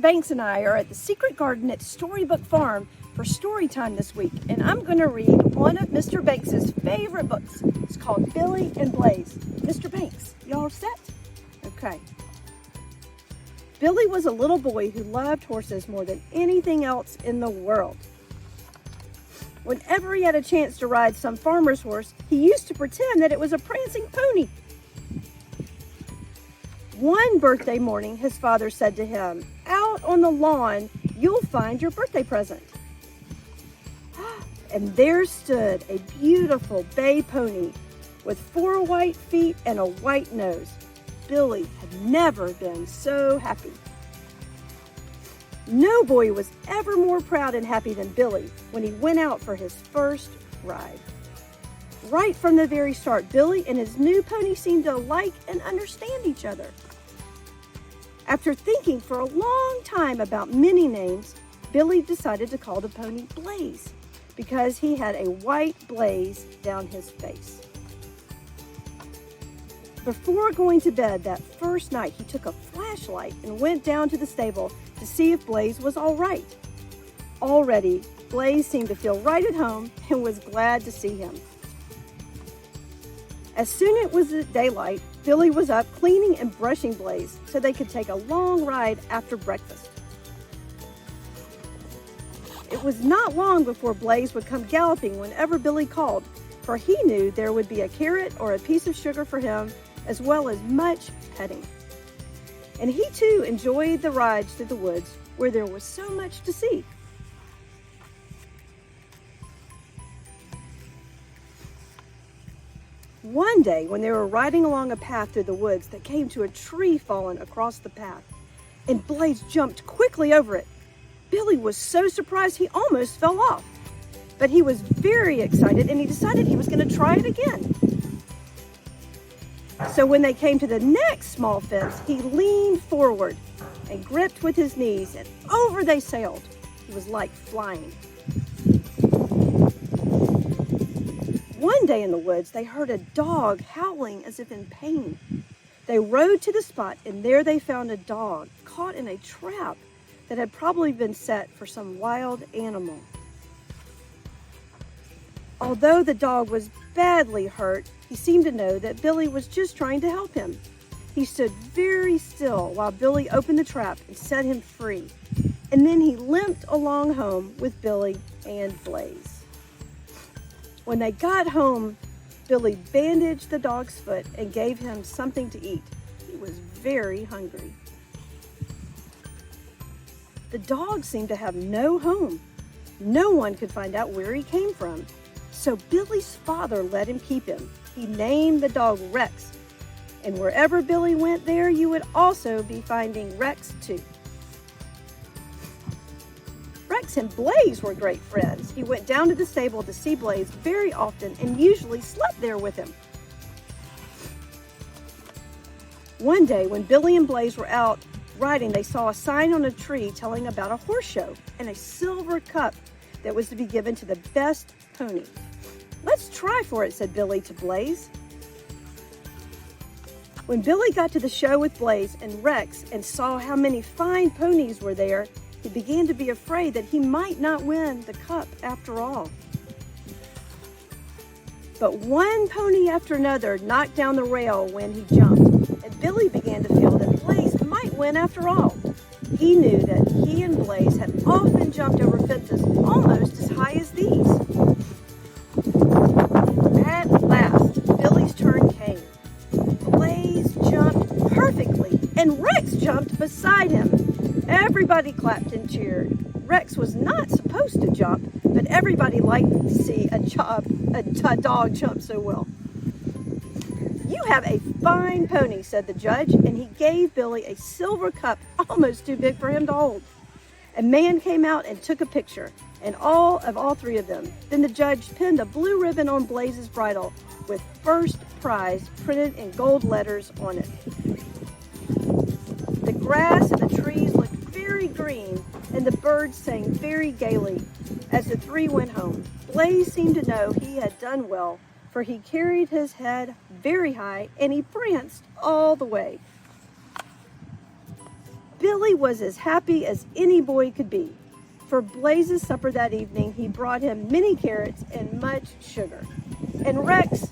Banks and I are at the secret garden at Storybook Farm for story time this week, and I'm going to read one of Mr. Banks's favorite books. It's called Billy and Blaze. Mr. Banks, y'all set? Okay. Billy was a little boy who loved horses more than anything else in the world. Whenever he had a chance to ride some farmer's horse, he used to pretend that it was a prancing pony. One birthday morning, his father said to him, "Out on the lawn, you'll find your birthday present." And there stood a beautiful bay pony with 4 white feet and a white nose. Billy had never been so happy. No boy was ever more proud and happy than Billy when he went out for his first ride. Right from the very start, Billy and his new pony seemed to like and understand each other. After thinking for a long time about many names, Billy decided to call the pony Blaze because he had a white blaze down his face. Before going to bed that first night, he took a flashlight and went down to the stable to see if Blaze was all right. Already, Blaze seemed to feel right at home and was glad to see him. As soon as it was daylight, Billy was up cleaning and brushing Blaze so they could take a long ride after breakfast. It was not long before Blaze would come galloping whenever Billy called, for he knew there would be a carrot or a piece of sugar for him, as well as much petting. And he too enjoyed the rides through the woods where there was so much to see. One day, when they were riding along a path through the woods, they came to a tree fallen across the path, and Blaze jumped quickly over it. Billy was so surprised he almost fell off, but he was very excited and he decided he was going to try it again. So when they came to the next small fence, he leaned forward and gripped with his knees, and over they sailed. It was like flying. One day in the woods, they heard a dog howling as if in pain. They rode to the spot, and there they found a dog caught in a trap that had probably been set for some wild animal. Although the dog was badly hurt, he seemed to know that Billy was just trying to help him. He stood very still while Billy opened the trap and set him free, and then he limped along home with Billy and Blaze. When they got home, Billy bandaged the dog's foot and gave him something to eat. He was very hungry. The dog seemed to have no home. No one could find out where he came from. So Billy's father let him keep him. He named the dog Rex. And wherever Billy went there, you would also be finding Rex too. Rex and Blaze were great friends. He went down to the stable to see Blaze very often and usually slept there with him. One day when Billy and Blaze were out riding, they saw a sign on a tree telling about a horse show and a silver cup that was to be given to the best pony. "Let's try for it," said Billy to Blaze. When Billy got to the show with Blaze and Rex and saw how many fine ponies were there, he began to be afraid that he might not win the cup after all. But one pony after another knocked down the rail when he jumped, and Billy began to feel that Blaze might win after all. He knew that he and Blaze had often jumped over fences almost as high as these. At last, Billy's turn came. Blaze jumped perfectly, and Rex jumped beside him. Everybody clapped and cheered. Rex was not supposed to jump, but everybody liked to see a dog jump so well. "You have a fine pony," said the judge, and he gave Billy a silver cup almost too big for him to hold. A man came out and took a picture, and all 3 of them. Then the judge pinned a blue ribbon on Blaze's bridle with "First Prize" printed in gold letters on it. The grass and the trees looked very green, and the birds sang very gaily as the 3 went home. Blaze seemed to know he had done well, for he carried his head very high and he pranced all the way. Billy was as happy as any boy could be. For Blaze's supper that evening, he brought him many carrots and much sugar. And Rex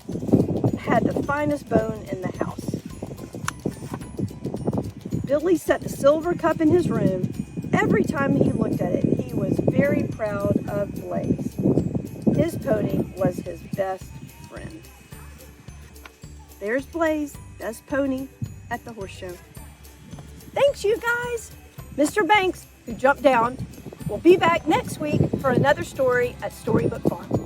had the finest bone in the house. Billy set the silver cup in his room. Every time he looked at it, he was very proud of Blaze. His pony was his best friend. There's Blaze, best pony at the horse show. Thanks, you guys. Mr. Banks, who jumped down, will be back next week for another story at Storybook Farm.